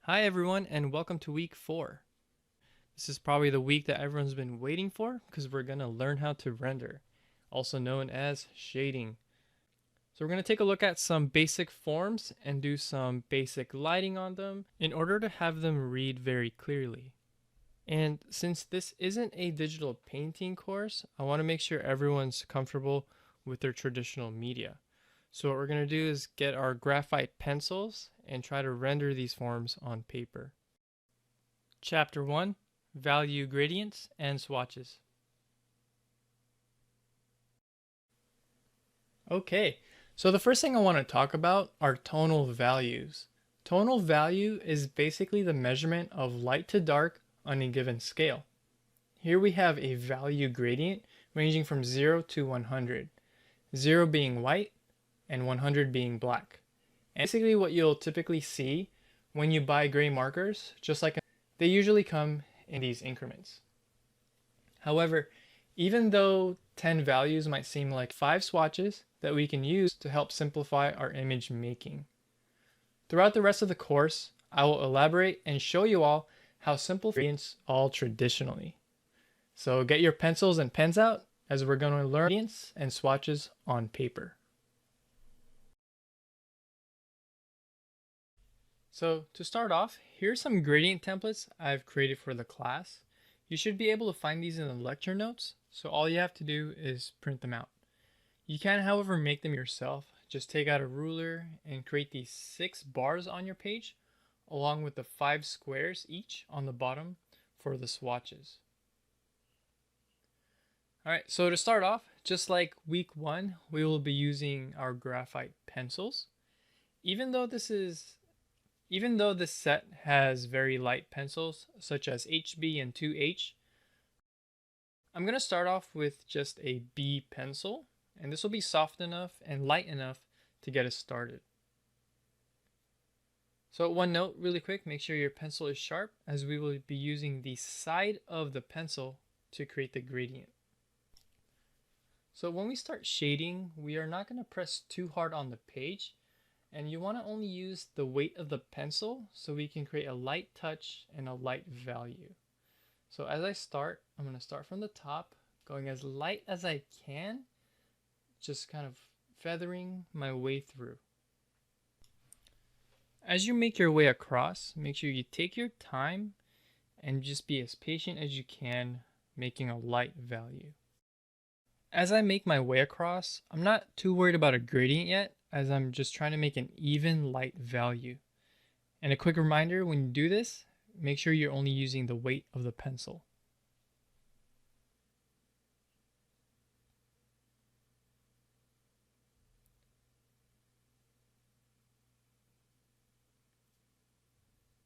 Hi everyone and welcome to week 4. This is probably the week that everyone's been waiting for because we're going to learn how to render, also known as shading. So we're going to take a look at some basic forms and do some basic lighting on them in order to have them read very clearly. And since this isn't a digital painting course, I want to make sure everyone's comfortable with their traditional media. So what we're going to do is get our graphite pencils and try to render these forms on paper. Chapter 1, Value Gradients and Swatches. Okay, so the first thing I want to talk about are tonal values. Tonal value is basically the measurement of light to dark on a given scale. Here we have a value gradient ranging from 0 to 100, 0 being white and 100 being black. And basically what you'll typically see when you buy gray markers, just like they usually come in these increments. However, even though 10 values might seem like 5 swatches that we can use to help simplify our image making. Throughout the rest of the course, I will elaborate and show you all how simple gradients all traditionally. So get your pencils and pens out as we're going to learn gradients and swatches on paper. So to start off, here's some gradient templates I've created for the class. You should be able to find these in the lecture notes, so all you have to do is print them out. You can, however, make them yourself. Just take out a ruler and create these 6 bars on your page, along with the 5 squares each on the bottom for the swatches. Alright, so to start off, just like week 1, we will be using our graphite pencils. Even though this set has very light pencils, such as HB and 2H, I'm going to start off with just a B pencil, and this will be soft enough and light enough to get us started. So one note really quick, make sure your pencil is sharp, as we will be using the side of the pencil to create the gradient. So when we start shading, we are not going to press too hard on the page, and you want to only use the weight of the pencil so we can create a light touch and a light value. So as I start, I'm going to start from the top, going as light as I can, just kind of feathering my way through. As you make your way across, make sure you take your time and just be as patient as you can, making a light value. As I make my way across, I'm not too worried about a gradient yet, as I'm just trying to make an even light value. And a quick reminder, when you do this, make sure you're only using the weight of the pencil.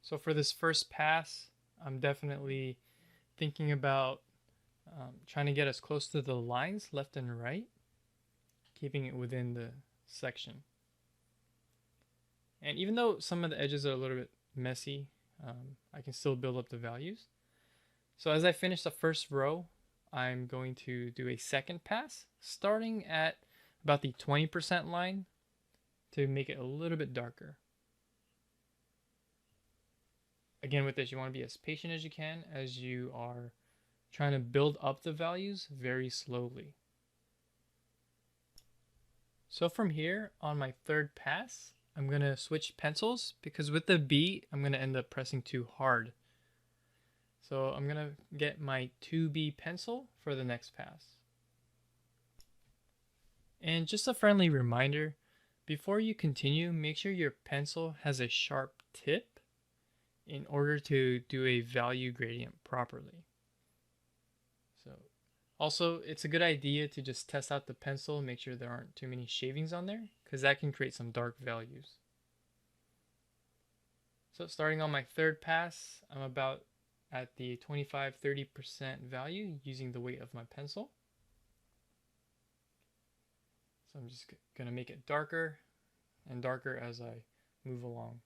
So for this first pass, I'm definitely thinking about trying to get as close to the lines left and right, keeping it within the section. And even though some of the edges are a little bit messy, I can still build up the values. So as I finish the first row, I'm going to do a second pass, starting at about the 20% line to make it a little bit darker. Again, with this, you want to be as patient as you can as you are trying to build up the values very slowly. So from here, on my third pass, I'm going to switch pencils because with the B, I'm going to end up pressing too hard. So I'm going to get my 2B pencil for the next pass. And just a friendly reminder, before you continue, make sure your pencil has a sharp tip in order to do a value gradient properly. So also, it's a good idea to just test out the pencil, make sure there aren't too many shavings on there, because that can create some dark values. So starting on my third pass, I'm about at the 25-30% value using the weight of my pencil. So I'm just going to make it darker and darker as I move along.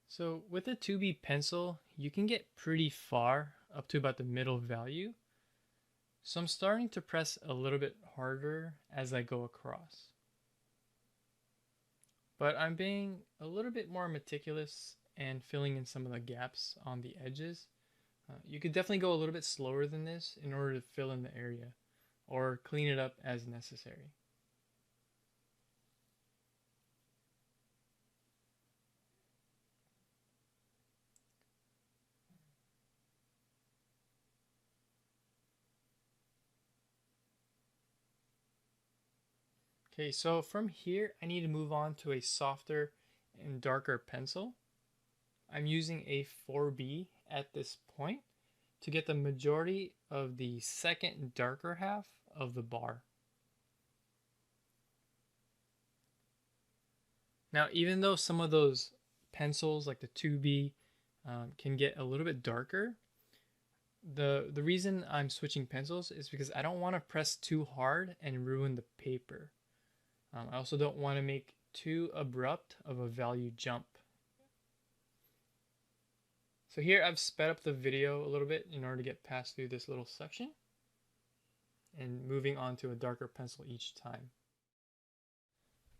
So with a 2B pencil, you can get pretty far up to about the middle value. So I'm starting to press a little bit harder as I go across. But I'm being a little bit more meticulous and filling in some of the gaps on the edges. You could definitely go a little bit slower than this in order to fill in the area or clean it up as necessary. Okay, so from here, I need to move on to a softer and darker pencil. I'm using a 4B at this point to get the majority of the second darker half of the bar. Now, even though some of those pencils, like the 2B, can get a little bit darker, the reason I'm switching pencils is because I don't want to press too hard and ruin the paper. I also don't want to make too abrupt of a value jump. So here I've sped up the video a little bit in order to get past through this little section and moving on to a darker pencil each time.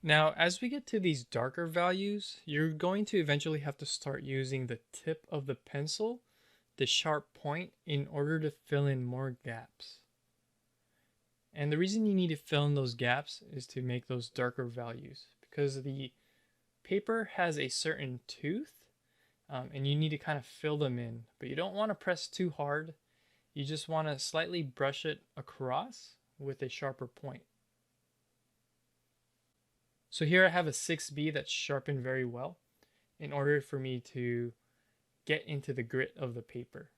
Now, as we get to these darker values, you're going to eventually have to start using the tip of the pencil, the sharp point, in order to fill in more gaps. And the reason you need to fill in those gaps is to make those darker values, because the paper has a certain tooth and you need to kind of fill them in, but you don't want to press too hard. You just want to slightly brush it across with a sharper point. So here I have a 6B that's sharpened very well in order for me to get into the grit of the paper.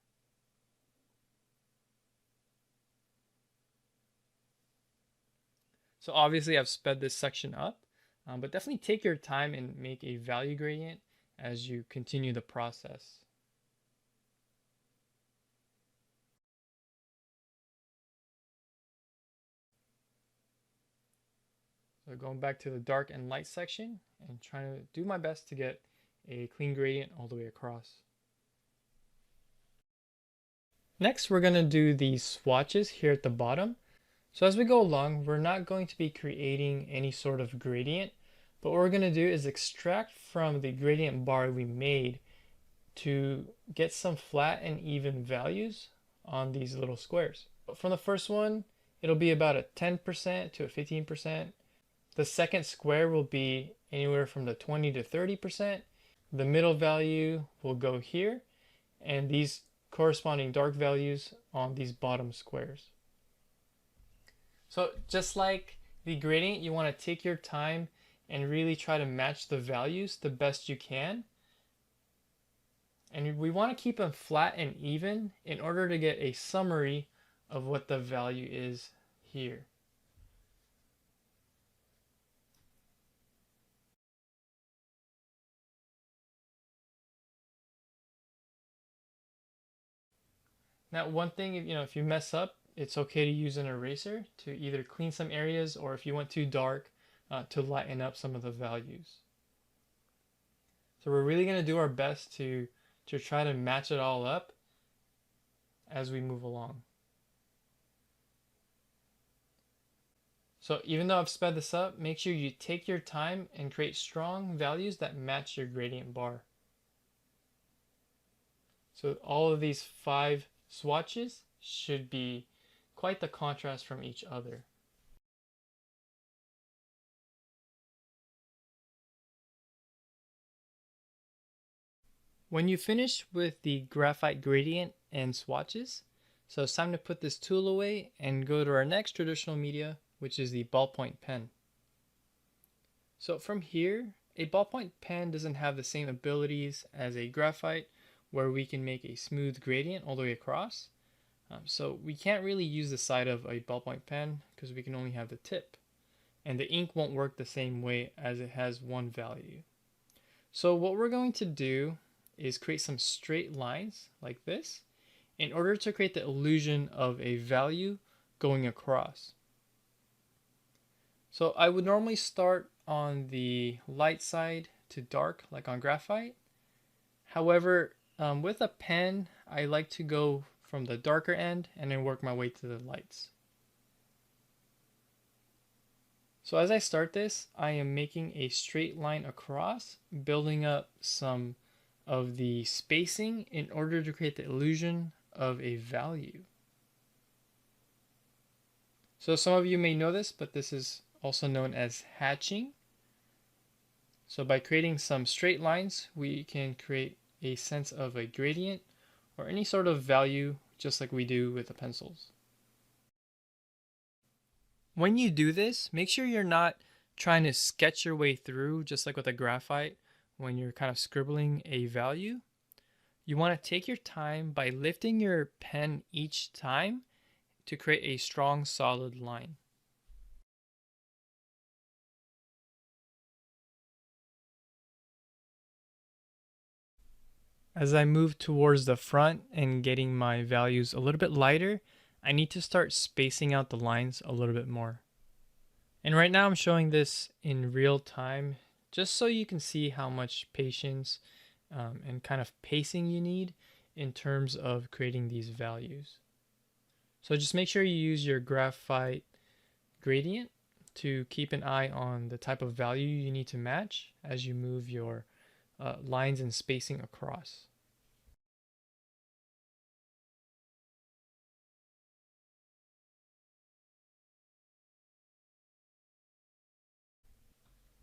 So obviously I've sped this section up, but definitely take your time and make a value gradient as you continue the process. So going back to the dark and light section and trying to do my best to get a clean gradient all the way across. Next, we're going to do these swatches here at the bottom. So as we go along, we're not going to be creating any sort of gradient, but what we're going to do is extract from the gradient bar we made to get some flat and even values on these little squares. From the first one, it'll be about a 10% to a 15%. The second square will be anywhere from the 20 to 30%. The middle value will go here, and these corresponding dark values on these bottom squares. So just like the gradient, you want to take your time and really try to match the values the best you can. And we want to keep them flat and even in order to get a summary of what the value is here. Now, one thing, if you mess up, it's okay to use an eraser to either clean some areas, or if you went too dark, to lighten up some of the values. So we're really going to do our best to try to match it all up as we move along. So even though I've sped this up, make sure you take your time and create strong values that match your gradient bar. So all of these 5 swatches should be quite the contrast from each other. When you finish with the graphite gradient and swatches, so it's time to put this tool away and go to our next traditional media, which is the ballpoint pen. So from here, a ballpoint pen doesn't have the same abilities as a graphite, where we can make a smooth gradient all the way across. So we can't really use the side of a ballpoint pen because we can only have the tip. And the ink won't work the same way as it has one value. So what we're going to do is create some straight lines like this in order to create the illusion of a value going across. So I would normally start on the light side to dark, like on graphite, However, with a pen, I like to go from the darker end and then work my way to the lights. So as I start this, I am making a straight line across, building up some of the spacing in order to create the illusion of a value. So some of you may know this, but this is also known as hatching. So by creating some straight lines, we can create a sense of a gradient or any sort of value, just like we do with the pencils. When you do this, make sure you're not trying to sketch your way through, just like with a graphite, when you're kind of scribbling a value. You want to take your time by lifting your pen each time to create a strong, solid line. As I move towards the front and getting my values a little bit lighter, I need to start spacing out the lines a little bit more. And right now I'm showing this in real time just so you can see how much patience and kind of pacing you need in terms of creating these values. So just make sure you use your graphite gradient to keep an eye on the type of value you need to match as you move your lines and spacing across.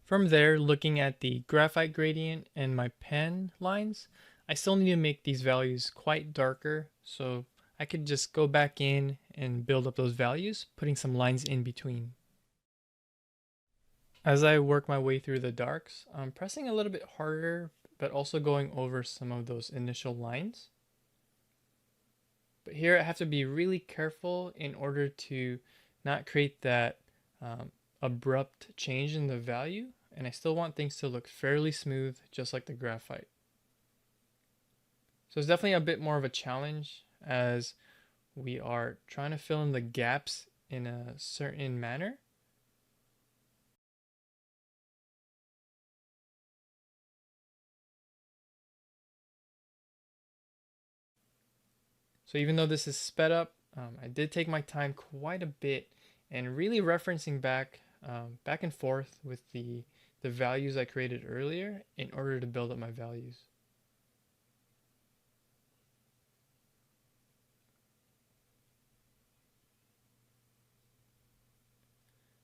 From there, looking at the graphite gradient and my pen lines, I still need to make these values quite darker, so I could just go back in and build up those values, putting some lines in between. As I work my way through the darks, I'm pressing a little bit harder, but also going over some of those initial lines. But here I have to be really careful in order to not create that abrupt change in the value, and I still want things to look fairly smooth, just like the graphite. So it's definitely a bit more of a challenge as we are trying to fill in the gaps in a certain manner. So even though this is sped up, I did take my time quite a bit and really referencing back and forth with the values I created earlier in order to build up my values.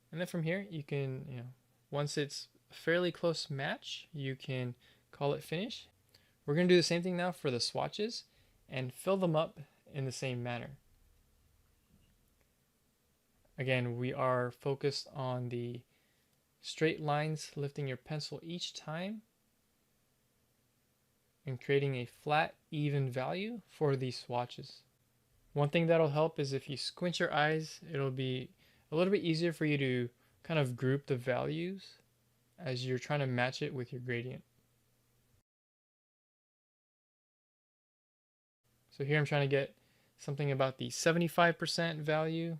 And then from here, you can, once it's a fairly close match, you can call it finish. We're going to do the same thing now for the swatches and fill them up in the same manner. Again, we are focused on the straight lines, lifting your pencil each time and creating a flat, even value for these swatches. One thing that'll help is if you squint your eyes, it'll be a little bit easier for you to kind of group the values as you're trying to match it with your gradient. So here I'm trying to get something about the 75% value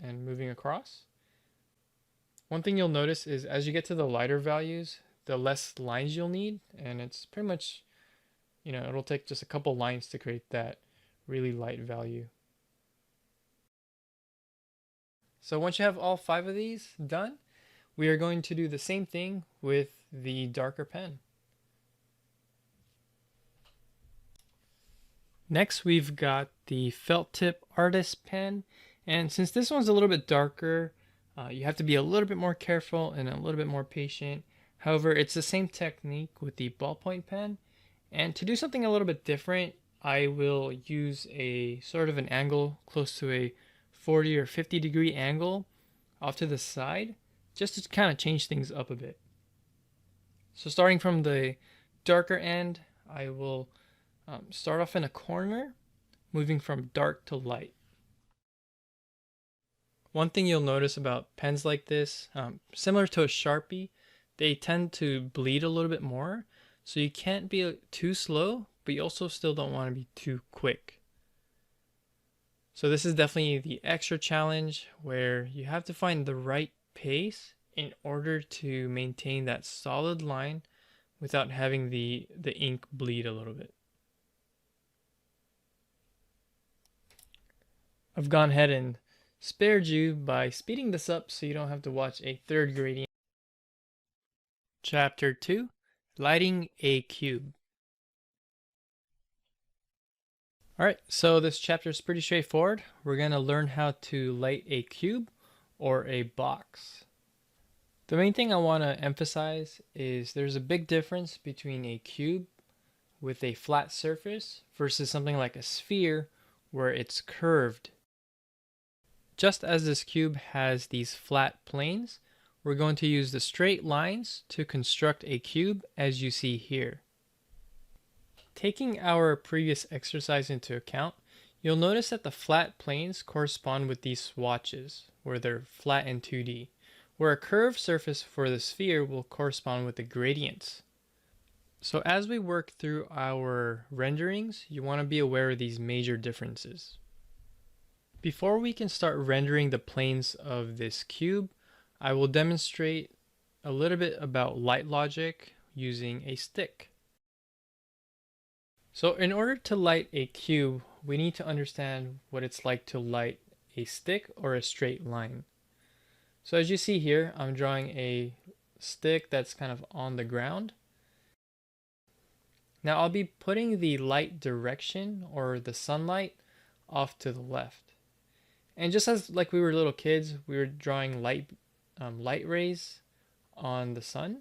and moving across. One thing you'll notice is as you get to the lighter values, the less lines you'll need, and it's pretty much, it'll take just a couple lines to create that really light value. So once you have all 5 of these done, we are going to do the same thing with the darker pen. Next, we've got the felt tip artist pen, and since this one's a little bit darker, you have to be a little bit more careful and a little bit more patient. However, it's the same technique with the ballpoint pen, and to do something a little bit different, I will use a sort of an angle close to a 40 or 50 degree angle off to the side, just to kind of change things up a bit. So starting from the darker end, I will start off in a corner, moving from dark to light. One thing you'll notice about pens like this, similar to a Sharpie, they tend to bleed a little bit more. So you can't be too slow, but you also still don't want to be too quick. So this is definitely the extra challenge where you have to find the right pace in order to maintain that solid line without having the ink bleed a little bit. I've gone ahead and spared you by speeding this up so you don't have to watch a third gradient. Chapter 2, Lighting a Cube. Alright, so this chapter is pretty straightforward. We're going to learn how to light a cube or a box. The main thing I want to emphasize is there's a big difference between a cube with a flat surface versus something like a sphere where it's curved. Just as this cube has these flat planes, we're going to use the straight lines to construct a cube as you see here. Taking our previous exercise into account, you'll notice that the flat planes correspond with these swatches, where they're flat in 2D, where a curved surface for the sphere will correspond with the gradients. So as we work through our renderings, you want to be aware of these major differences. Before we can start rendering the planes of this cube, I will demonstrate a little bit about light logic using a stick. So in order to light a cube, we need to understand what it's like to light a stick or a straight line. So as you see here, I'm drawing a stick that's kind of on the ground. Now I'll be putting the light direction or the sunlight off to the left. And just as like we were little kids, we were drawing light rays on the sun.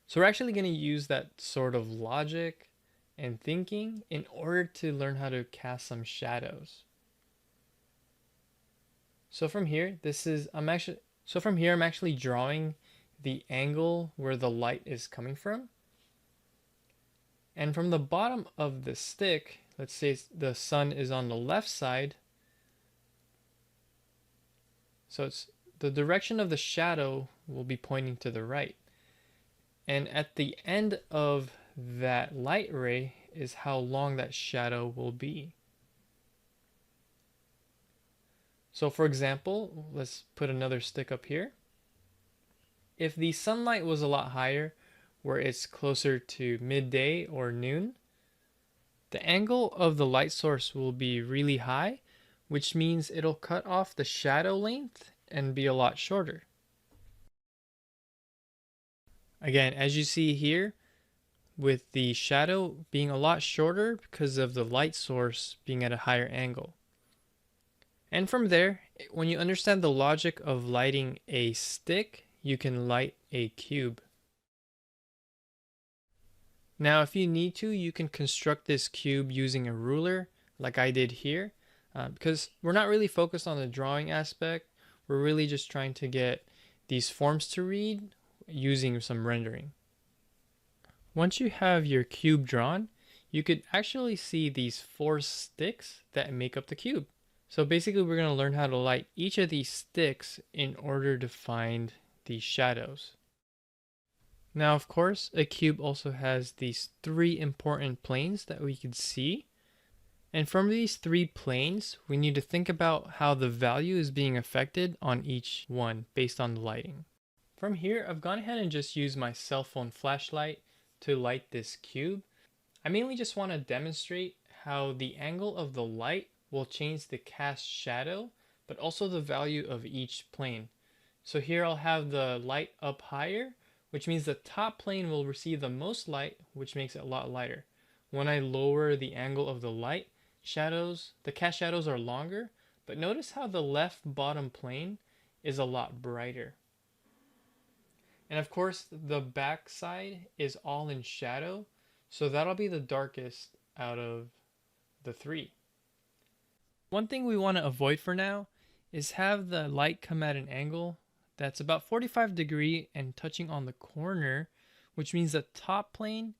So we're actually going to use that sort of logic and thinking in order to learn how to cast some shadows. So from here, I'm actually drawing the angle where the light is coming from. And from the bottom of the stick, let's say the sun is on the left side. So the direction of the shadow will be pointing to the right. And at the end of that light ray is how long that shadow will be. So for example, let's put another stick up here. If the sunlight was a lot higher, where it's closer to midday or noon, the angle of the light source will be really high, which means it'll cut off the shadow length and be a lot shorter. Again, as you see here, with the shadow being a lot shorter because of the light source being at a higher angle. And from there, when you understand the logic of lighting a stick, you can light a cube. Now, if you need to, you can construct this cube using a ruler like I did here, because we're not really focused on the drawing aspect. We're really just trying to get these forms to read using some rendering. Once you have your cube drawn, you could actually see these 4 sticks that make up the cube. So basically we're going to learn how to light each of these sticks in order to find these shadows. Now of course, a cube also has these 3 important planes that we could see. And from these 3 planes, we need to think about how the value is being affected on each one based on the lighting. From here, I've gone ahead and just used my cell phone flashlight to light this cube. I mainly just want to demonstrate how the angle of the light will change the cast shadow, but also the value of each plane. So here I'll have the light up higher, which means the top plane will receive the most light, which makes it a lot lighter. When I lower the angle of the light, the cast shadows are longer, but notice how the left bottom plane is a lot brighter. And of course, the back side is all in shadow, so that'll be the darkest out of the 3. One thing we want to avoid for now is have the light come at an angle that's about 45 degrees and touching on the corner, which means the top plane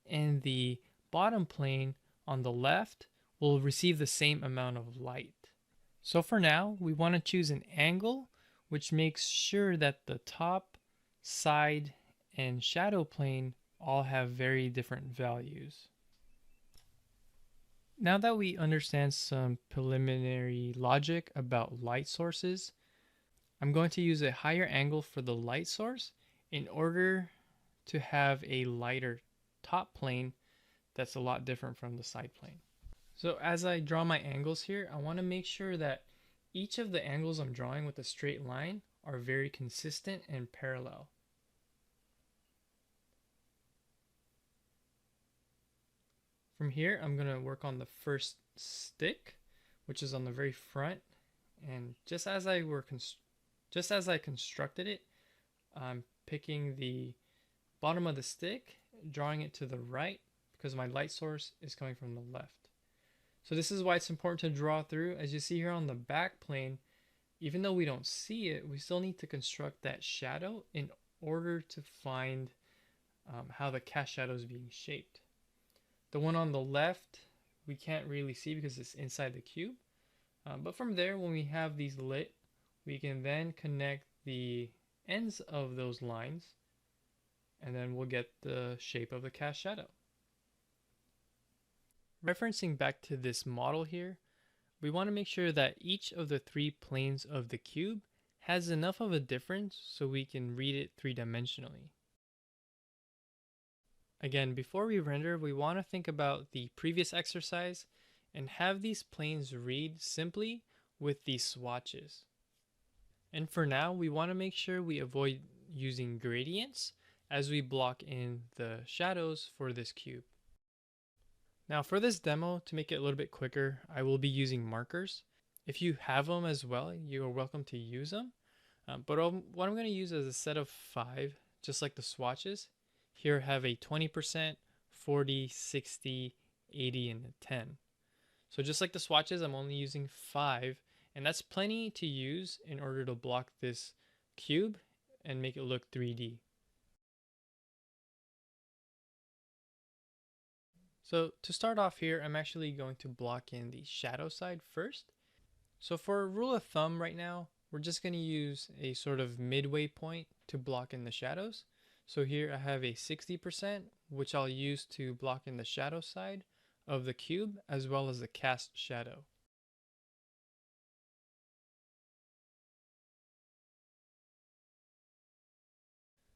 and the bottom plane on the left will receive the same amount of light. So for now, we want to choose an angle which makes sure that the top, side, and shadow plane all have very different values. Now that we understand some preliminary logic about light sources, I'm going to use a higher angle for the light source in order to have a lighter top plane that's a lot different from the side plane. So as I draw my angles here, I want to make sure that each of the angles I'm drawing with a straight line are very consistent and parallel. From here, I'm going to work on the first stick, which is on the very front. And just as I constructed it, I'm picking the bottom of the stick, drawing it to the right because my light source is coming from the left. So this is why it's important to draw through. As you see here on the back plane, even though we don't see it, we still need to construct that shadow in order to find how the cast shadow is being shaped. The one on the left, we can't really see because it's inside the cube. But from there, when we have these lit, we can then connect the ends of those lines, and then we'll get the shape of the cast shadow. Referencing back to this model here, we want to make sure that each of the three planes of the cube has enough of a difference so we can read it three-dimensionally. Again, before we render, we want to think about the previous exercise and have these planes read simply with these swatches. And for now, we want to make sure we avoid using gradients as we block in the shadows for this cube. Now for this demo, to make it a little bit quicker, I will be using markers. If you have them as well, you are welcome to use them. But what I'm going to use is a set of 5, just like the swatches. Here I have a 20%, 40, 60, 80, and a 10. So just like the swatches, I'm only using 5, and that's plenty to use in order to block this cube and make it look 3D. So to start off here, I'm actually going to block in the shadow side first. So for a rule of thumb right now, we're just going to use a sort of midway point to block in the shadows. So here I have a 60%, which I'll use to block in the shadow side of the cube as well as the cast shadow.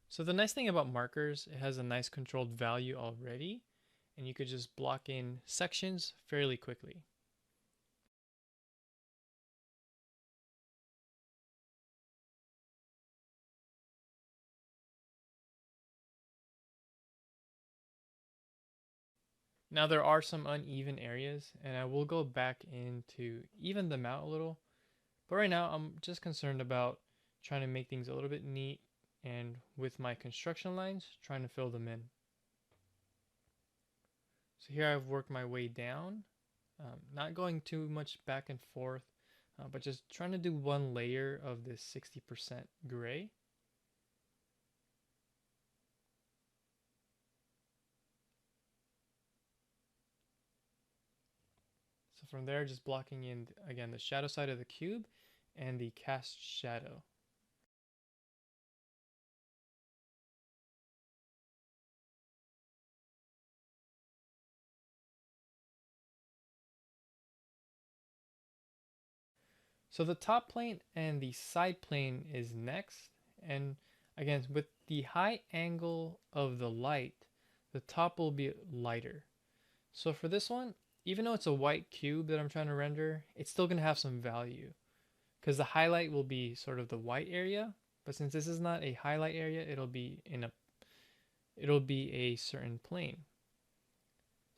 So the nice thing about markers, it has a nice controlled value already, and you could just block in sections fairly quickly. Now there are some uneven areas, and I will go back in to even them out a little. But right now I'm just concerned about trying to make things a little bit neat, and with my construction lines, trying to fill them in. So here I've worked my way down, not going too much back and forth, but just trying to do one layer of this 60% gray. So from there, just blocking in, again, the shadow side of the cube and the cast shadow. So the top plane and the side plane is next. And again, with the high angle of the light, the top will be lighter. So for this one, even though it's a white cube that I'm trying to render, it's still going to have some value because the highlight will be sort of the white area. But since this is not a highlight area, it'll be a certain plane.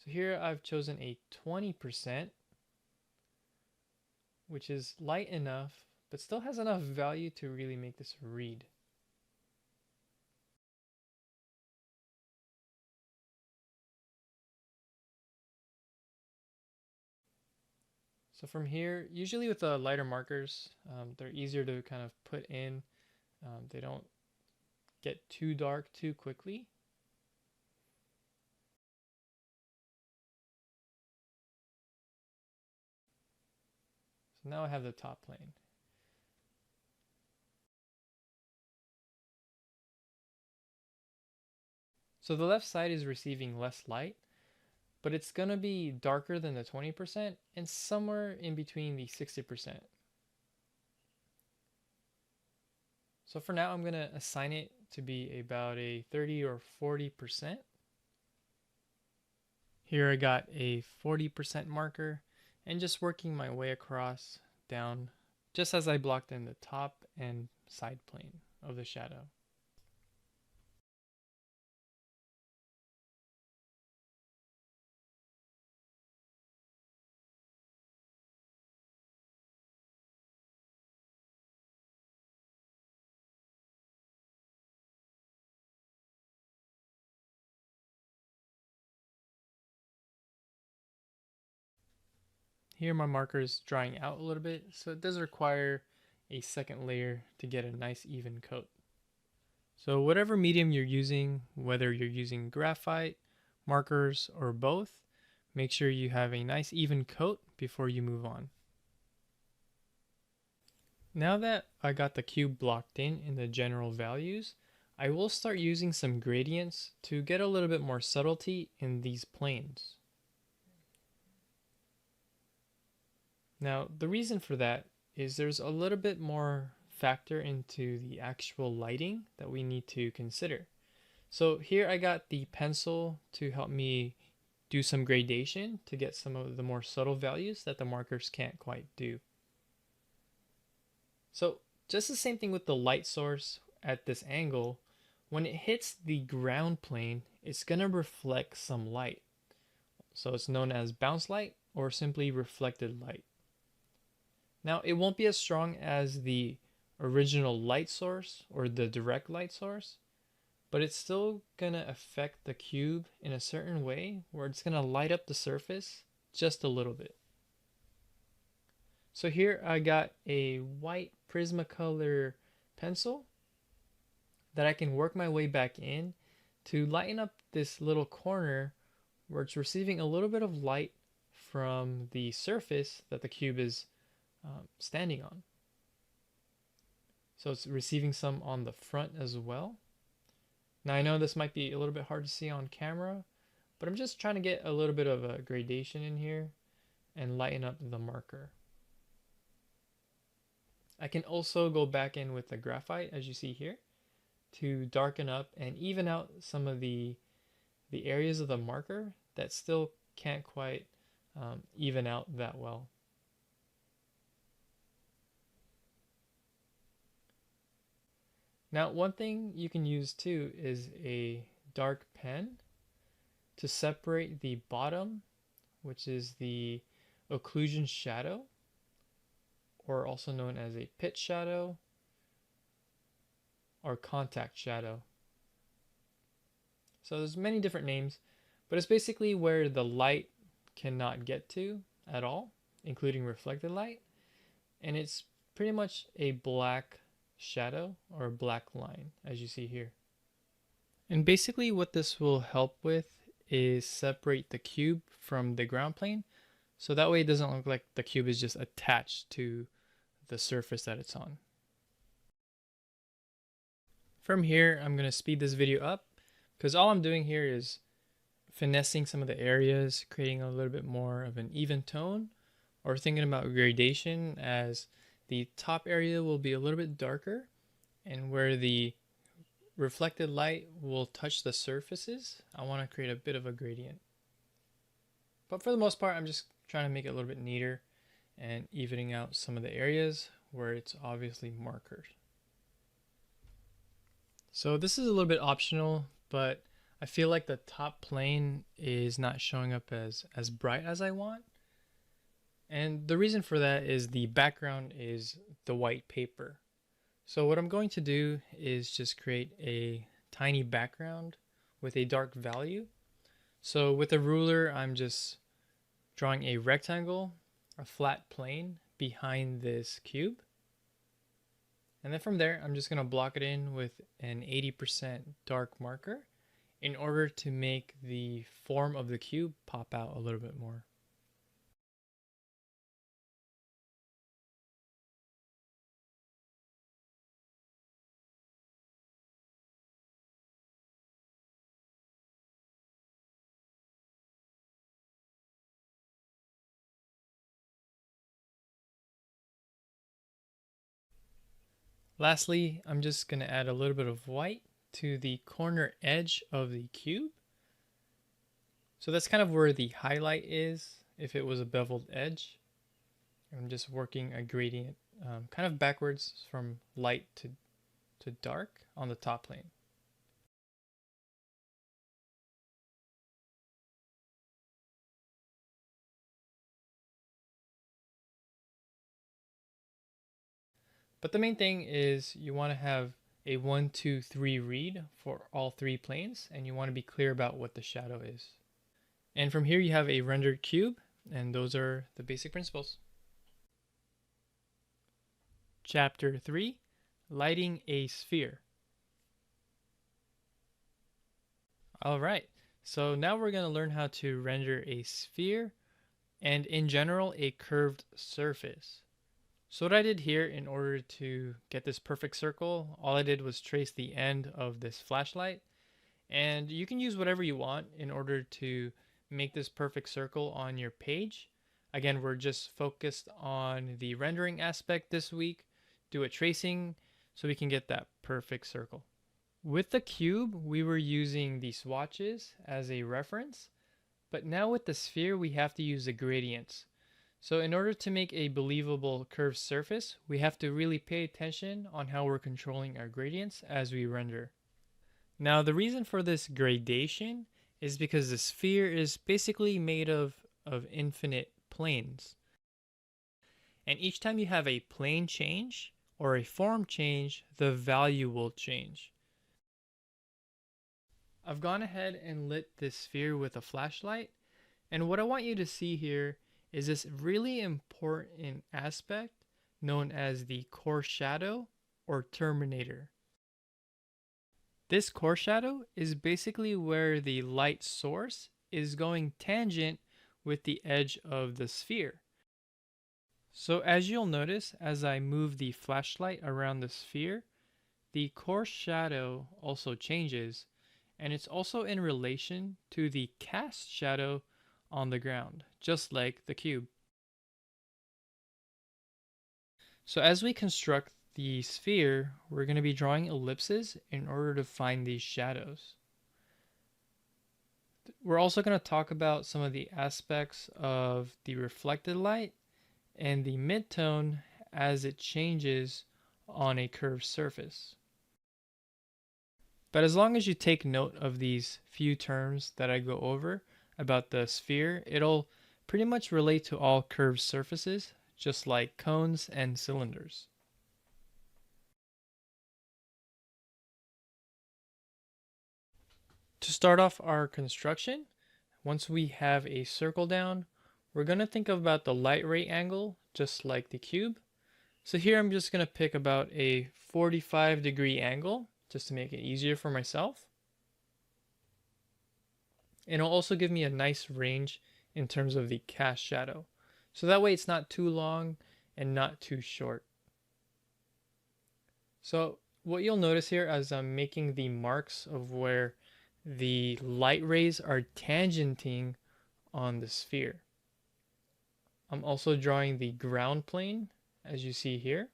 So here I've chosen a 20%, which is light enough, but still has enough value to really make this read. So from here, usually with the lighter markers, they're easier to kind of put in. They don't get too dark too quickly. So now I have the top plane. So the left side is receiving less light, but it's going to be darker than the 20% and somewhere in between the 60%. So for now, I'm going to assign it to be about a 30 or 40%. Here I got a 40% marker and just working my way across down just as I blocked in the top and side plane of the shadow. Here my marker is drying out a little bit, so it does require a second layer to get a nice even coat. So whatever medium you're using, whether you're using graphite, markers, or both, make sure you have a nice even coat before you move on. Now that I got the cube blocked in the general values, I will start using some gradients to get a little bit more subtlety in these planes. Now, the reason for that is there's a little bit more factor into the actual lighting that we need to consider. So here I got the pencil to help me do some gradation to get some of the more subtle values that the markers can't quite do. So just the same thing with the light source at this angle. When it hits the ground plane, it's going to reflect some light. So it's known as bounce light or simply reflected light. Now it won't be as strong as the original light source or the direct light source, but it's still going to affect the cube in a certain way where it's going to light up the surface just a little bit. So here I got a white Prismacolor pencil that I can work my way back in to lighten up this little corner where it's receiving a little bit of light from the surface that the cube is standing on. So it's receiving some on the front as well. Now I know this might be a little bit hard to see on camera, but I'm just trying to get a little bit of a gradation in here and lighten up the marker. I can also go back in with the graphite, as you see here, to darken up and even out some of the areas of the marker that still can't quite even out that well. Now, one thing you can use too is a dark pen to separate the bottom, which is the occlusion shadow, or also known as a pitch shadow or contact shadow. So there's many different names, but it's basically where the light cannot get to at all, including reflected light, and it's pretty much a black shadow or a black line, as you see here. And basically what this will help with is separate the cube from the ground plane, so that way it doesn't look like the cube is just attached to the surface that it's on. From here, I'm going to speed this video up because all I'm doing here is finessing some of the areas, creating a little bit more of an even tone, or thinking about gradation as the top area will be a little bit darker and where the reflected light will touch the surfaces, I want to create a bit of a gradient. But for the most part, I'm just trying to make it a little bit neater and evening out some of the areas where it's obviously markers. So this is a little bit optional, but I feel like the top plane is not showing up as bright as I want. And the reason for that is the background is the white paper. So what I'm going to do is just create a tiny background with a dark value. So with a ruler, I'm just drawing a rectangle, a flat plane behind this cube. And then from there, I'm just going to block it in with an 80% dark marker in order to make the form of the cube pop out a little bit more. Lastly, I'm just going to add a little bit of white to the corner edge of the cube. So that's kind of where the highlight is if it was a beveled edge. I'm just working a gradient kind of backwards from light to dark on the top plane. But the main thing is you want to have a 1, 2, 3 read for all three planes, and you want to be clear about what the shadow is. And from here you have a rendered cube, and those are the basic principles. Chapter 3, Lighting a Sphere. Alright, so now we're going to learn how to render a sphere and in general a curved surface. So what I did here in order to get this perfect circle, all I did was trace the end of this flashlight, and you can use whatever you want in order to make this perfect circle on your page. Again, we're just focused on the rendering aspect this week, do a tracing so we can get that perfect circle. With the cube, we were using the swatches as a reference, but now with the sphere, we have to use the gradients. So in order to make a believable curved surface, we have to really pay attention on how we're controlling our gradients as we render. Now the reason for this gradation is because the sphere is basically made of infinite planes. And each time you have a plane change or a form change, the value will change. I've gone ahead and lit this sphere with a flashlight, and what I want you to see here is this really important aspect known as the core shadow or terminator. This core shadow is basically where the light source is going tangent with the edge of the sphere. So as you'll notice, as I move the flashlight around the sphere, the core shadow also changes, and it's also in relation to the cast shadow on the ground, just like the cube. So as we construct the sphere, we're going to be drawing ellipses in order to find these shadows. We're also going to talk about some of the aspects of the reflected light and the midtone as it changes on a curved surface. But as long as you take note of these few terms that I go over about the sphere, it'll pretty much relate to all curved surfaces, just like cones and cylinders. To start off our construction, once we have a circle down, we're going to think about the light rate angle, just like the cube. So here I'm just going to pick about a 45-degree angle, just to make it easier for myself. And it'll also give me a nice range in terms of the cast shadow. So that way it's not too long and not too short. So what you'll notice here as I'm making the marks of where the light rays are tangenting on the sphere. I'm also drawing the ground plane as you see here.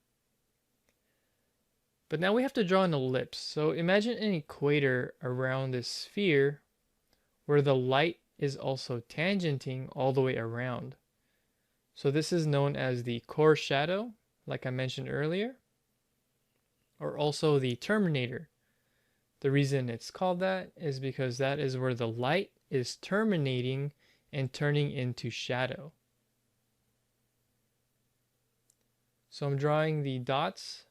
But now we have to draw an ellipse. So imagine an equator around this sphere where the light is also tangenting all the way around. So this is known as the core shadow, like I mentioned earlier, or also the terminator. The reason it's called that is because that is where the light is terminating and turning into shadow. So I'm drawing the dots,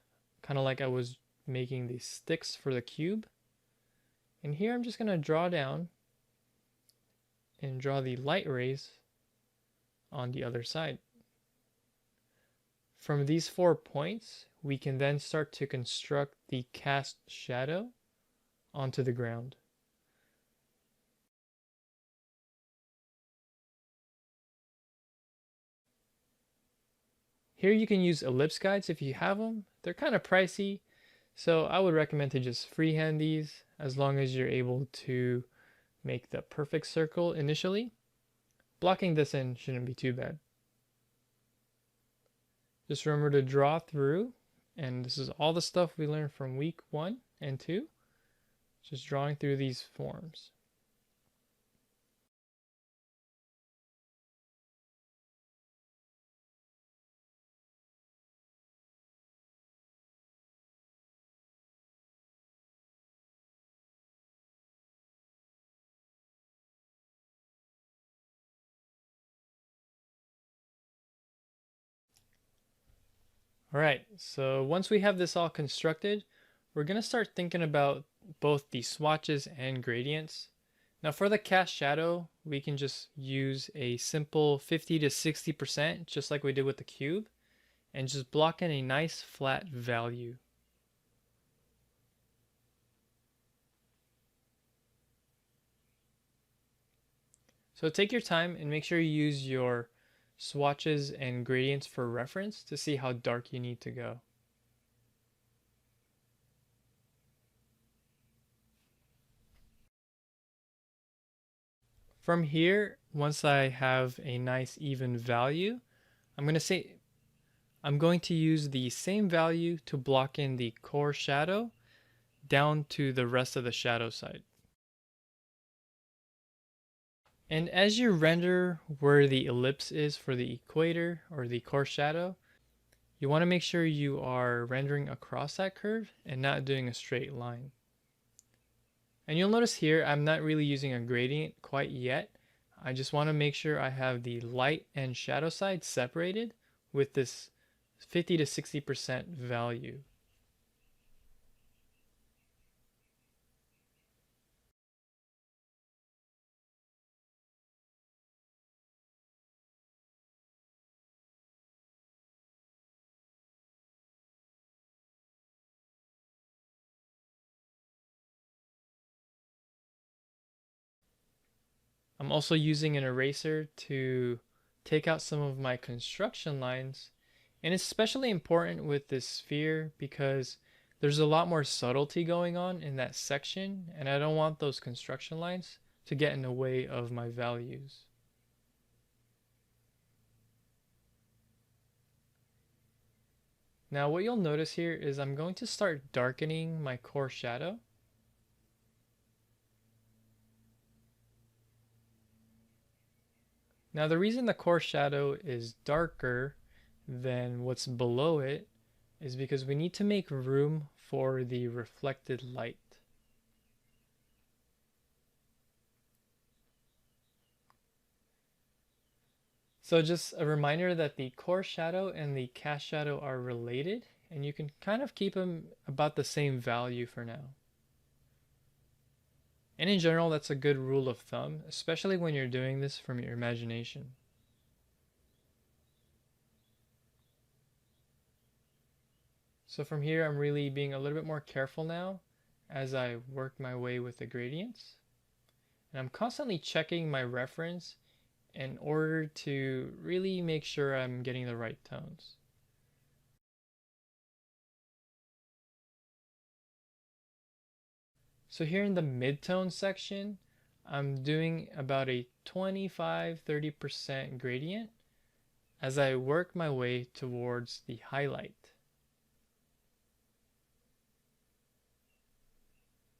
kind of like I was making the sticks for the cube. And here I'm just going to draw down and draw the light rays on the other side. From these 4 points, we can then start to construct the cast shadow onto the ground. Here you can use ellipse guides if you have them. They're kind of pricey, so I would recommend to just freehand these as long as you're able to make the perfect circle initially. Blocking this in shouldn't be too bad. Just remember to draw through And this is all the stuff we learned from week 1 and 2, just drawing through these forms. All right, so once we have this all constructed, we're going to start thinking about both the swatches and gradients. Now for the cast shadow, we can just use a simple 50 to 60%, just like we did with the cube, and just block in a nice flat value. So take your time and make sure you use your swatches and gradients for reference to see how dark you need to go. From here, once I have a nice even value, I'm going to use the same value to block in the core shadow down to the rest of the shadow side. And as you render where the ellipse is for the equator or the core shadow, you want to make sure you are rendering across that curve and not doing a straight line. And you'll notice here I'm not really using a gradient quite yet. I just want to make sure I have the light and shadow side separated with this 50 to 60% value. I'm also using an eraser to take out some of my construction lines, and it's especially important with this sphere because there's a lot more subtlety going on in that section, and I don't want those construction lines to get in the way of my values. Now what you'll notice here is I'm going to start darkening my core shadow. Now the reason the core shadow is darker than what's below it is because we need to make room for the reflected light. So just a reminder that the core shadow and the cast shadow are related, and you can kind of keep them about the same value for now. And in general, that's a good rule of thumb, especially when you're doing this from your imagination. So from here, I'm really being a little bit more careful now as I work my way with the gradients. And I'm constantly checking my reference in order to really make sure I'm getting the right tones. So here in the midtone section, I'm doing about a 25-30% gradient as I work my way towards the highlight.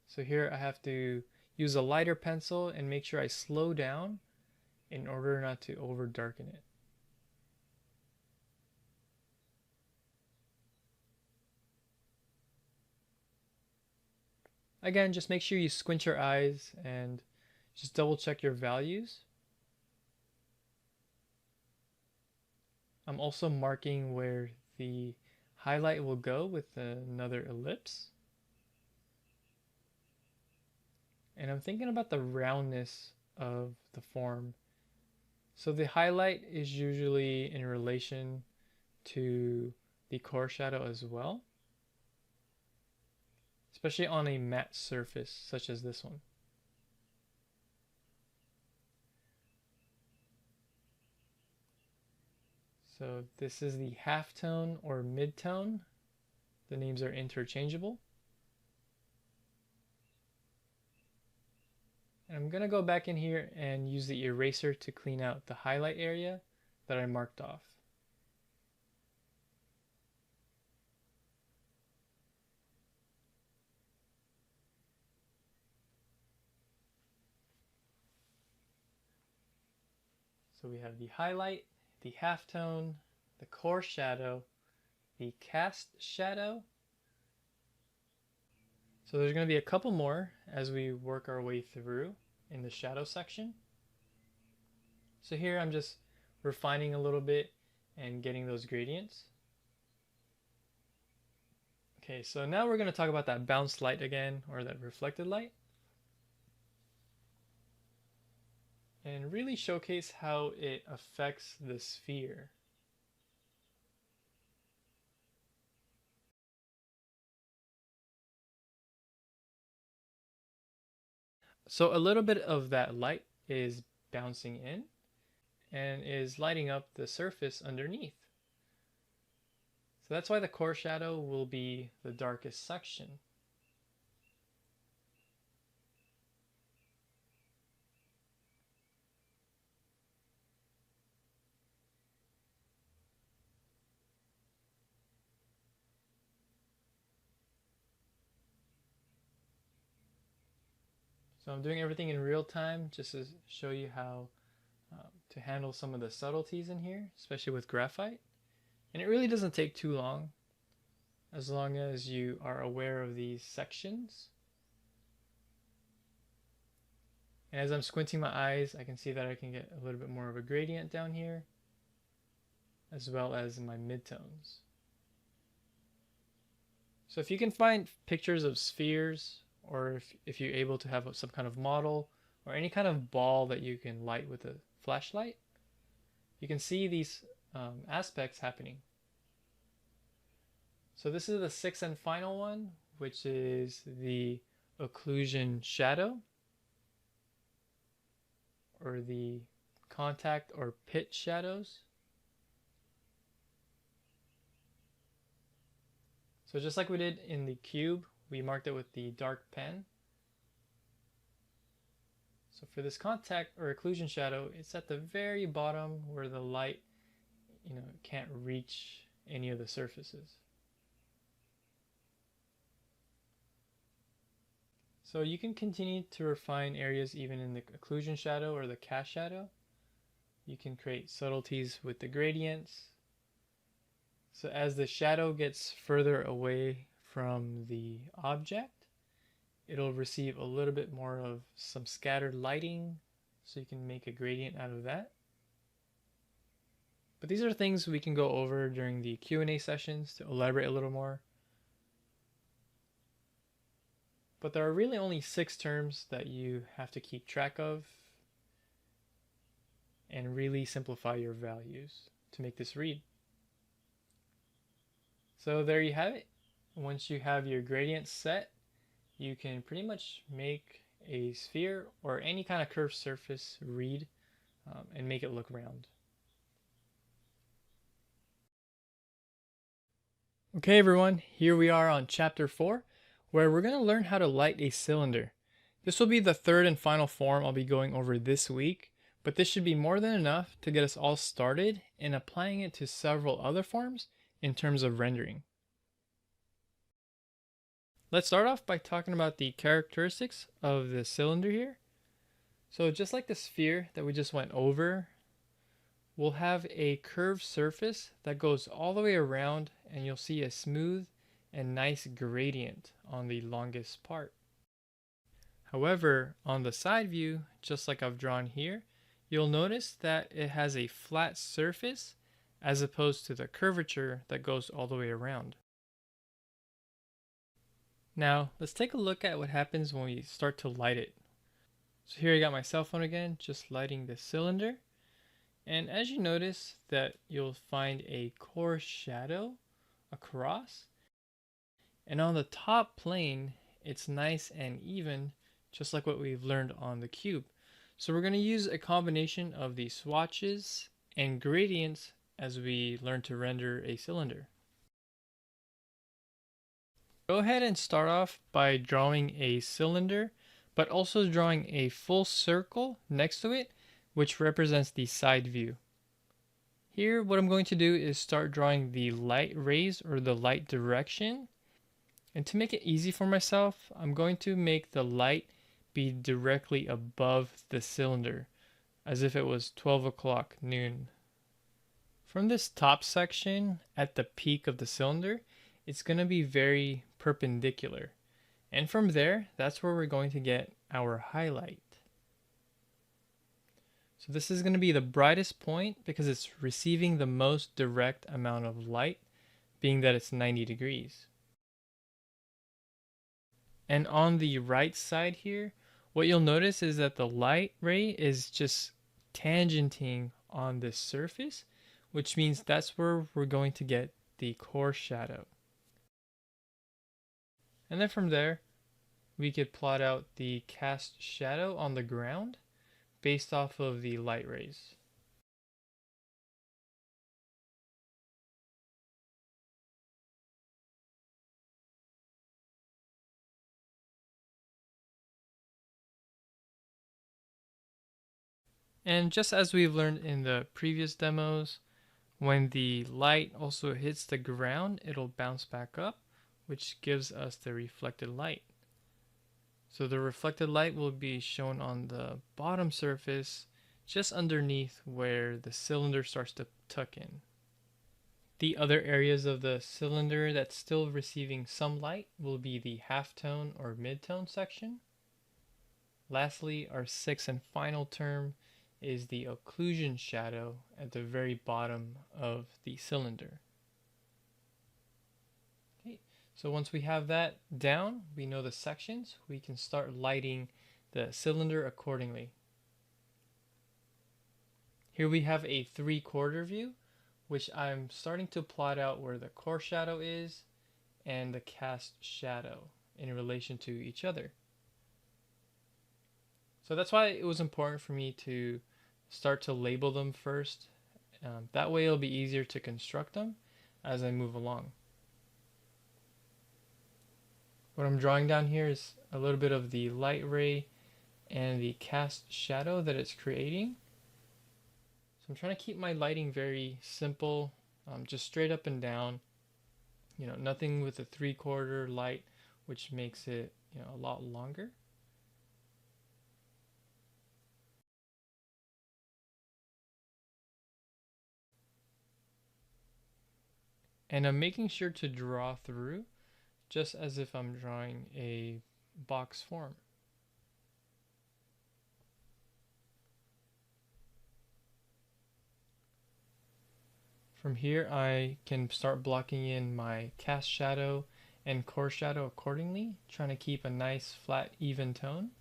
So here I have to use a lighter pencil and make sure I slow down in order not to over darken it. Again, just make sure you squint your eyes and just double check your values. I'm also marking where the highlight will go with another ellipse. And I'm thinking about the roundness of the form. So the highlight is usually in relation to the core shadow as well, especially on a matte surface such as this one. So this is the halftone or midtone. The names are interchangeable. And I'm going to go back in here and use the eraser to clean out the highlight area that I marked off. So we have the highlight, the halftone, the core shadow, the cast shadow. So there's going to be a couple more as we work our way through in the shadow section. So here I'm just refining a little bit and getting those gradients. Okay, so now we're going to talk about that bounced light again, or that reflected light, and really showcase how it affects the sphere. So a little bit of that light is bouncing in and is lighting up the surface underneath. So that's why the core shadow will be the darkest section. So I'm doing everything in real time just to show you how to handle some of the subtleties in here, especially with graphite. And it really doesn't take too long as you are aware of these sections. And as I'm squinting my eyes, I can see that I can get a little bit more of a gradient down here, as well as in my midtones. So if you can find pictures of spheres, or if you're able to have some kind of model, or any kind of ball that you can light with a flashlight, you can see these aspects happening. So this is the sixth and final one, which is the occlusion shadow, or the contact or pit shadows. So just like we did in the cube, we marked it with the dark pen. So for this contact or occlusion shadow, it's at the very bottom where the light, can't reach any of the surfaces. So you can continue to refine areas even in the occlusion shadow or the cast shadow. You can create subtleties with the gradients. So as the shadow gets further away from the object, it'll receive a little bit more of some scattered lighting, so you can make a gradient out of that. But these are things we can go over during the Q&A sessions to elaborate a little more. But there are really only 6 terms that you have to keep track of and really simplify your values to make this read. So there you have it. Once you have your gradients set, you can pretty much make a sphere or any kind of curved surface read and make it look round. Okay everyone, here we are on chapter 4, where we're going to learn how to light a cylinder. This will be the third and final form I'll be going over this week, but this should be more than enough to get us all started in applying it to several other forms in terms of rendering. Let's start off by talking about the characteristics of the cylinder here. So just like the sphere that we just went over, we'll have a curved surface that goes all the way around, and you'll see a smooth and nice gradient on the longest part. However, on the side view, just like I've drawn here, you'll notice that it has a flat surface as opposed to the curvature that goes all the way around. Now, let's take a look at what happens when we start to light it. So here I got my cell phone again, just lighting the cylinder. And as you notice that you'll find a core shadow across. And on the top plane, it's nice and even, just like what we've learned on the cube. So we're going to use a combination of the swatches and gradients as we learn to render a cylinder. Go ahead and start off by drawing a cylinder, but also drawing a full circle next to it, which represents the side view. Here, what I'm going to do is start drawing the light rays or the light direction. And to make it easy for myself, I'm going to make the light be directly above the cylinder. as if it was 12 o'clock noon. From this top section at the peak of the cylinder, it's going to be very perpendicular. And from there, that's where we're going to get our highlight. So this is going to be the brightest point because it's receiving the most direct amount of light, being that it's 90 degrees. And on the right side here, what you'll notice is that the light ray is just tangenting on this surface, which means that's where we're going to get the core shadow. And then from there, we could plot out the cast shadow on the ground based off of the light rays. And just as we've learned in the previous demos, when the light also hits the ground, it'll bounce back up, which gives us the reflected light. So the reflected light will be shown on the bottom surface, just underneath where the cylinder starts to tuck in. The other areas of the cylinder that's still receiving some light will be the halftone or midtone section. Lastly, our sixth and final term is the occlusion shadow at the very bottom of the cylinder. Okay, so once we have that down, we know the sections, we can start lighting the cylinder accordingly. Here we have a 3/4 view, which I'm starting to plot out where the core shadow is and the cast shadow in relation to each other. So that's why it was important for me to start to label them first. That way it'll be easier to construct them as I move along. What I'm drawing down here is a little bit of the light ray and the cast shadow that it's creating. So I'm trying to keep my lighting very simple, just straight up and down. You know, nothing with a 3/4 light, which makes it, you know, a lot longer. And I'm making sure to draw through just as if I'm drawing a box form. From here, I can start blocking in my cast shadow and core shadow accordingly, trying to keep a nice flat even tone.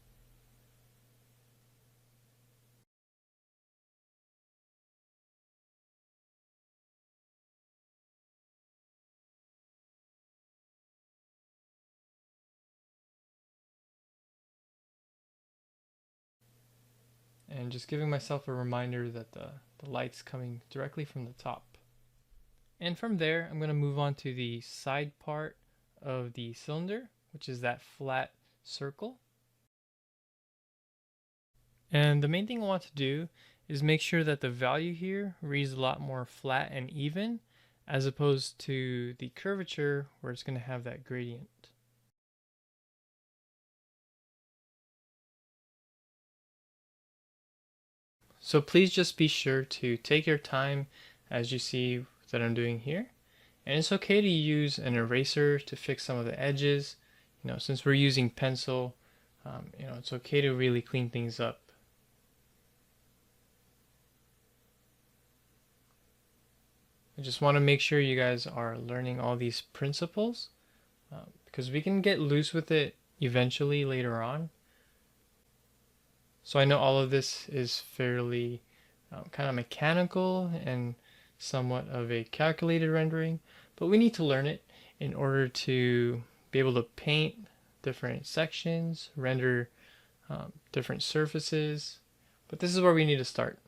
And just giving myself a reminder that the light's coming directly from the top. And from there, I'm going to move on to the side part of the cylinder, which is that flat circle. And the main thing I want to do is make sure that the value here reads a lot more flat and even, as opposed to the curvature where it's going to have that gradient. So please just be sure to take your time as you see that I'm doing here. And it's okay to use an eraser to fix some of the edges. You know, since we're using pencil, you know, it's okay to really clean things up. I just want to make sure you guys are learning all these principles because we can get loose with it eventually later on. So I know all of this is fairly kind of mechanical and somewhat of a calculated rendering, but we need to learn it in order to be able to paint different sections, render different surfaces, but this is where we need to start.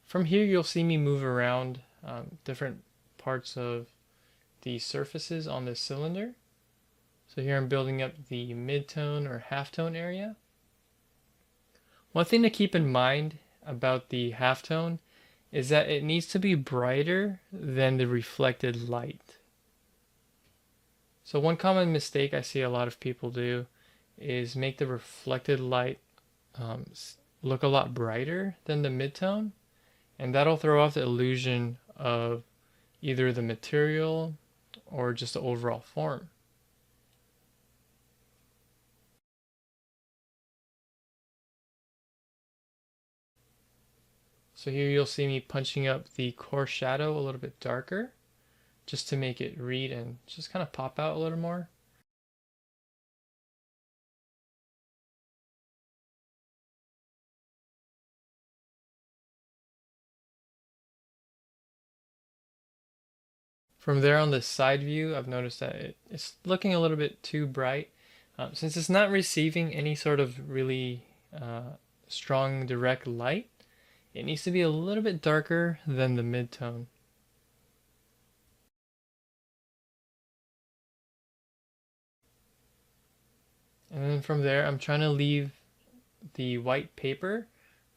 From here you'll see me move around different parts of the surfaces on this cylinder. So here I'm building up the mid-tone or halftone area. One thing to keep in mind about the halftone is that it needs to be brighter than the reflected light. So one common mistake I see a lot of people do is make the reflected light look a lot brighter than the midtone, and that'll throw off the illusion of either the material or just the overall form. So here you'll see me punching up the core shadow a little bit darker just to make it read and just kind of pop out a little more. From there on the side view, I've noticed that it's looking a little bit too bright. Since it's not receiving any sort of really strong direct light, it needs to be a little bit darker than the midtone. And then from there, I'm trying to leave the white paper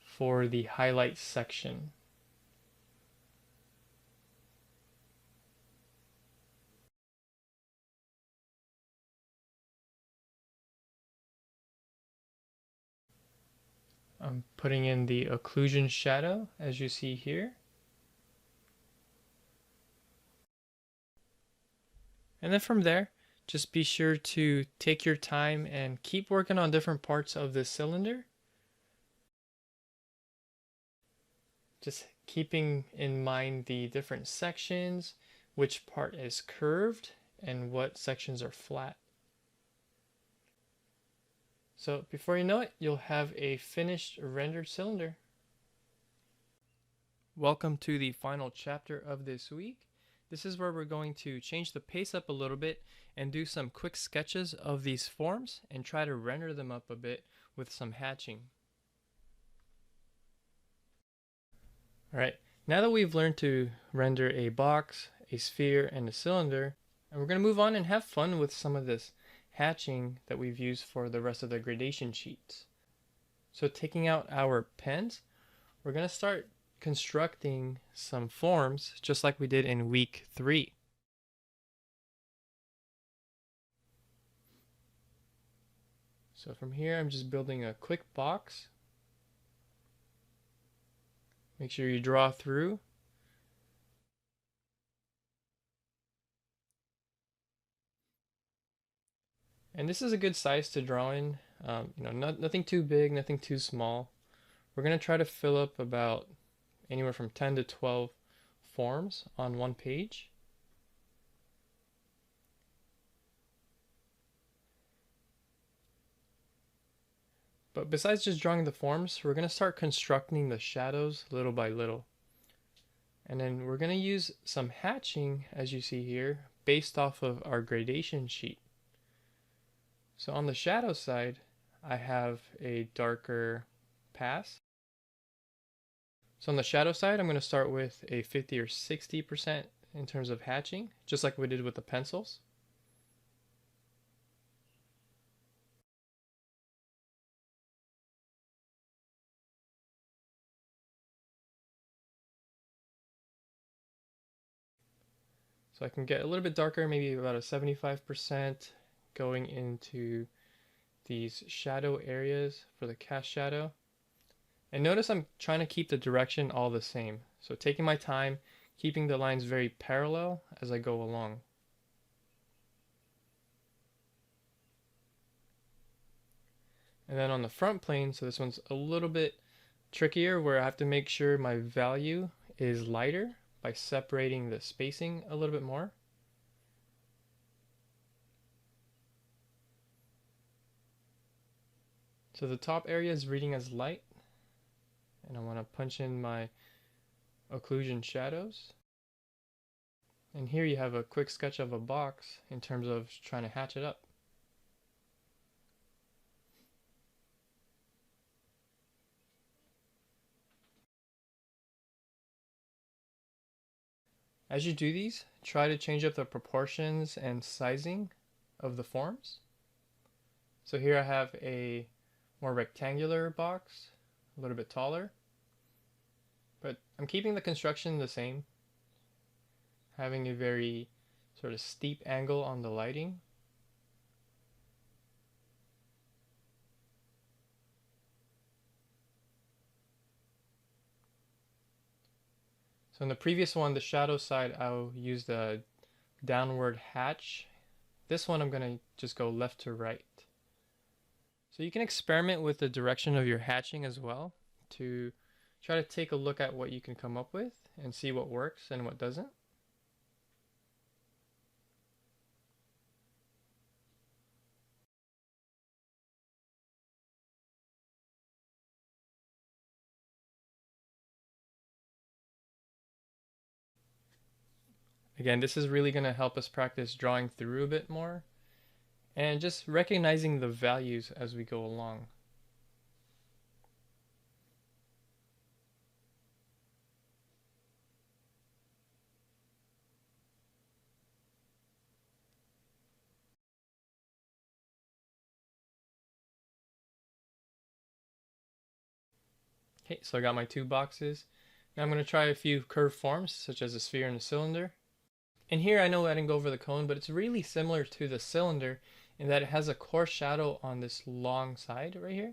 for the highlight section. I'm putting in the occlusion shadow, as you see here. And then from there, just be sure to take your time and keep working on different parts of the cylinder. Just keeping in mind the different sections, which part is curved, and what sections are flat. So before you know it, you'll have a finished rendered cylinder. Welcome to the final chapter of this week. This is where we're going to change the pace up a little bit and do some quick sketches of these forms and try to render them up a bit with some hatching. Alright, now that we've learned to render a box, a sphere, and a cylinder, and we're going to move on and have fun with some of this hatching that we've used for the rest of the gradation sheets. So taking out our pens, we're going to start constructing some forms just like we did in week 3. So from here I'm just building a quick box. Make sure you draw through. And this is a good size to draw in. Nothing too big, nothing too small. We're going to try to fill up about anywhere from 10 to 12 forms on one page. But besides just drawing the forms, we're going to start constructing the shadows little by little. And then we're going to use some hatching, as you see here, based off of our gradation sheet. So on the shadow side, I have a darker pass. So on the shadow side, I'm going to start with a 50 or 60% in terms of hatching, just like we did with the pencils. So I can get a little bit darker, maybe about a 75% going into these shadow areas for the cast shadow. And notice I'm trying to keep the direction all the same. So taking my time, keeping the lines very parallel as I go along. And then on the front plane, so this one's a little bit trickier where I have to make sure my value is lighter by separating the spacing a little bit more. So the top area is reading as light, and I want to punch in my occlusion shadows. And here you have a quick sketch of a box in terms of trying to hatch it up. As you do these, try to change up the proportions and sizing of the forms. So here I have a more rectangular box, a little bit taller, but I'm keeping the construction the same, having a very sort of steep angle on the lighting. So in the previous one, the shadow side, I'll use the downward hatch. This one, I'm going to just go left to right. So you can experiment with the direction of your hatching as well to try to take a look at what you can come up with and see what works and what doesn't. Again, this is really going to help us practice drawing through a bit more and just recognizing the values as we go along. Okay, so I got my two boxes. Now I'm going to try a few curved forms, such as a sphere and a cylinder. And here I know I didn't go over the cone, but it's really similar to the cylinder in that it has a coarse shadow on this long side right here.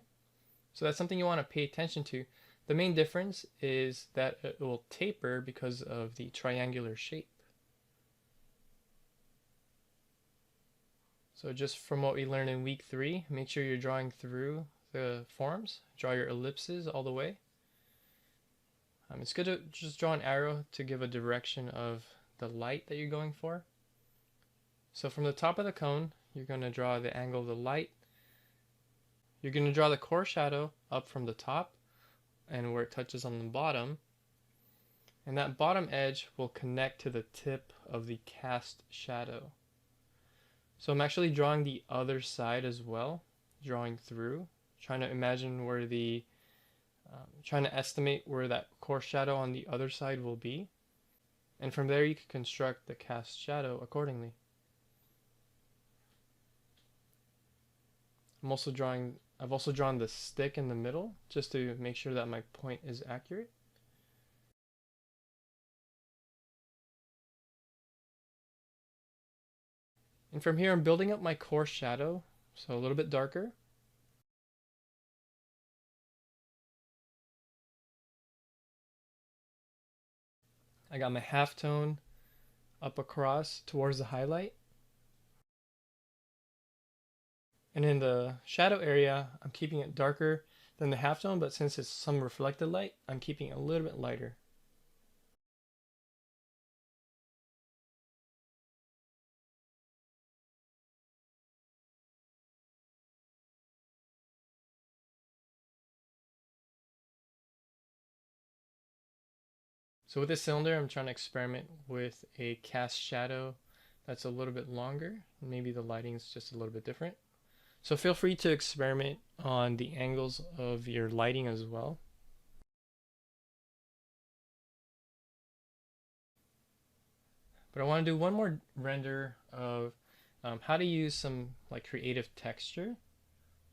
So that's something you want to pay attention to. The main difference is that it will taper because of the triangular shape. So just from what we learned in week 3, make sure you're drawing through the forms. Draw your ellipses all the way. It's good to just draw an arrow to give a direction of the light that you're going for. So from the top of the cone, you're going to draw the angle of the light. You're going to draw the core shadow up from the top and where it touches on the bottom. And that bottom edge will connect to the tip of the cast shadow. So I'm actually drawing the other side as well, drawing through, trying to imagine where the trying to estimate where that core shadow on the other side will be. And from there you can construct the cast shadow accordingly. I've also drawn the stick in the middle just to make sure that my point is accurate. And from here I'm building up my core shadow, so a little bit darker. I got my halftone up across towards the highlight. And in the shadow area, I'm keeping it darker than the halftone, but since it's some reflected light, I'm keeping it a little bit lighter. So with this cylinder, I'm trying to experiment with a cast shadow that's a little bit longer. Maybe the lighting is just a little bit different. So feel free to experiment on the angles of your lighting as well. But I want to do one more render of how to use some like creative texture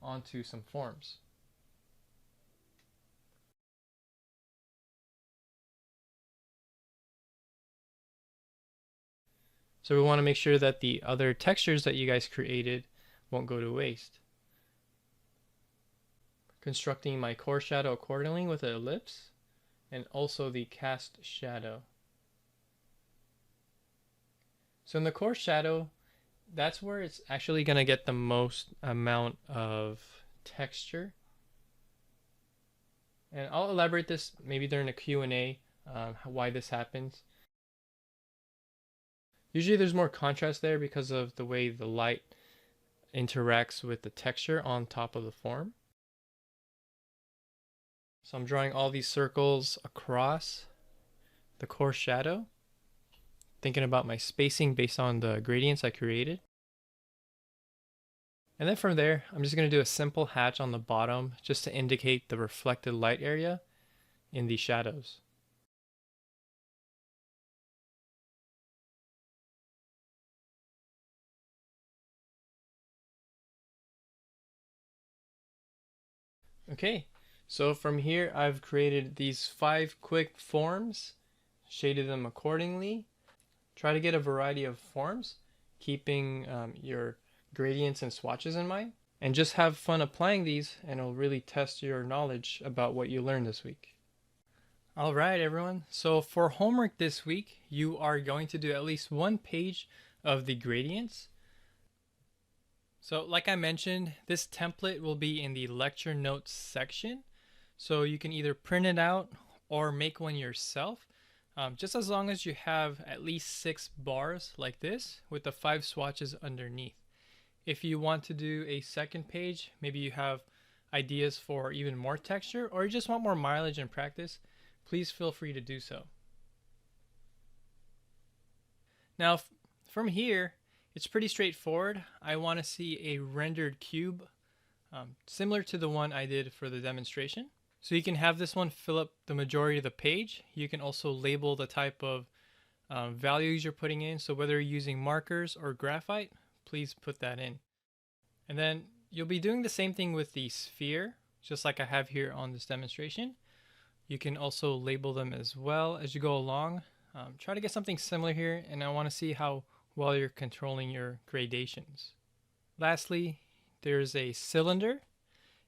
onto some forms. So we want to make sure that the other textures that you guys created won't go to waste. Constructing my core shadow accordingly with an ellipse and also the cast shadow. So in the core shadow, that's where it's actually going to get the most amount of texture. And I'll elaborate this maybe during a Q&A, why this happens. Usually there's more contrast there because of the way the light interacts with the texture on top of the form. So I'm drawing all these circles across the core shadow, thinking about my spacing based on the gradients I created. And then from there, I'm just going to do a simple hatch on the bottom just to indicate the reflected light area in the shadows. Okay, so from here I've created these 5 quick forms, shaded them accordingly. Try to get a variety of forms, keeping your gradients and swatches in mind, and just have fun applying these, and it'll really test your knowledge about what you learned this week. All right, everyone. So for homework this week, you are going to do at least one page of the gradients. So like I mentioned, this template will be in the lecture notes section. So you can either print it out or make one yourself, just as long as you have at least 6 bars like this with the 5 swatches underneath. If you want to do a second page, maybe you have ideas for even more texture or you just want more mileage and practice, please feel free to do so. Now from here, it's pretty straightforward. I want to see a rendered cube similar to the one I did for the demonstration. So you can have this one fill up the majority of the page. You can also label the type of values you're putting in. So whether you're using markers or graphite, please put that in. And then you'll be doing the same thing with the sphere, just like I have here on this demonstration. You can also label them as well as you go along. Try to get something similar here, and I want to see how well you're controlling your gradations. Lastly, there's a cylinder.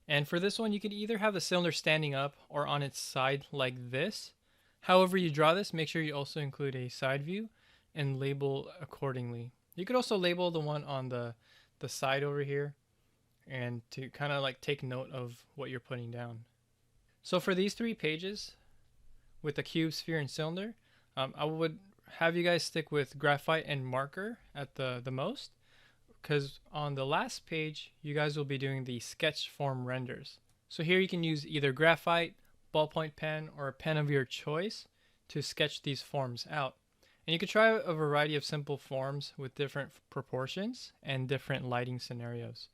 And for this one, you can either have the cylinder standing up or on its side like this. However you draw this, make sure you also include a side view and label accordingly. You could also label the one on the side over here and to kind of like take note of what you're putting down. So for these 3 pages with the cube, sphere, and cylinder, I would have you guys stick with graphite and marker at the most, because on the last page you guys will be doing the sketch form renders. So here you can use either graphite, ballpoint pen, or a pen of your choice to sketch these forms out. And you could try a variety of simple forms with different proportions and different lighting scenarios.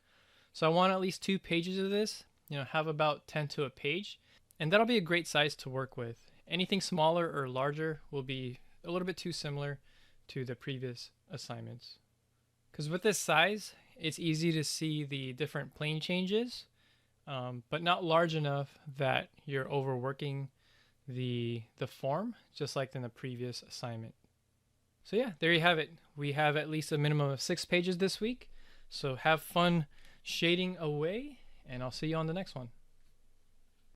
So I want at least 2 pages of this, have about 10 to a page, and that'll be a great size to work with. Anything smaller or larger will be a little bit too similar to the previous assignments. Because with this size, it's easy to see the different plane changes, but not large enough that you're overworking the form, just like in the previous assignment. So yeah, there you have it. We have at least a minimum of 6 pages this week. So have fun shading away, and I'll see you on the next one.